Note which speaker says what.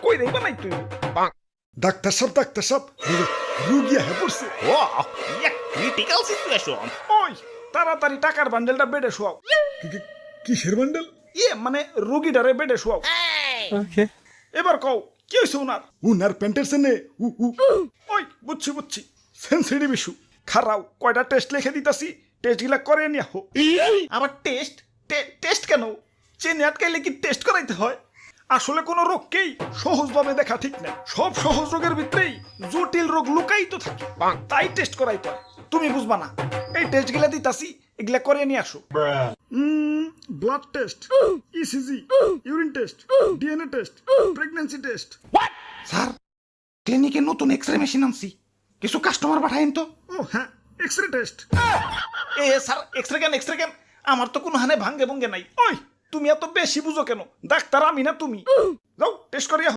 Speaker 1: কই রে বানাই তুই
Speaker 2: ডাক্তার সাহেব রুগী হয়ে পড়ছে।
Speaker 3: ও ক্রিটিক্যাল সিচুয়েশন।
Speaker 1: ওই তাড়াতাড়ি টাকার বান্ডেলটা বেডে শোয়াও।
Speaker 2: কিসের বান্ডেল?
Speaker 1: মানে রুগীটারে বেডে শোয়াও। এবার কও কি হয়েছে উনার?
Speaker 2: উনার প্যান্টের সেনে
Speaker 1: ওই বুঝছি সেন্সিটিভ ইস্যু। খারাও কয়টা টেস্ট লিখে দিতাছি, টেস্ট গুলা করে নিয়ে হো। আবার টেস্ট কেন? চেনে আটকাইলে কি টেস্ট করাইতে হয়? আসলে কোনো রোগকেই সহজভাবে দেখা ঠিক না। সব সহজ রোগের ভিতরেই জটিল রোগ লুকায়িত থাকে, তাই টেস্ট করাইতে হয়। তুমি বুঝবা না। এই টেস্ট গুলা দিতাছি, এগুলা করে নিয়ে আসো। Blood test, ECG, urine test, DNA test, pregnancy test. Sir, ক্লিনিকে নতুন এক্সরে মেশিন আনছি, কিছু কাস্টমার পাঠাইন তো। ও হ্যাঁ, এক্সরে টেস্ট। স্যার এক্সরে কেন? আমার তো কোনো হানে ভাঙ্গে ভঙ্গে নাই। ওই তুমি এত বেশি বুঝো কেন? ডাক্তার আমি না তুমি? যাও টেস্ট করিয়া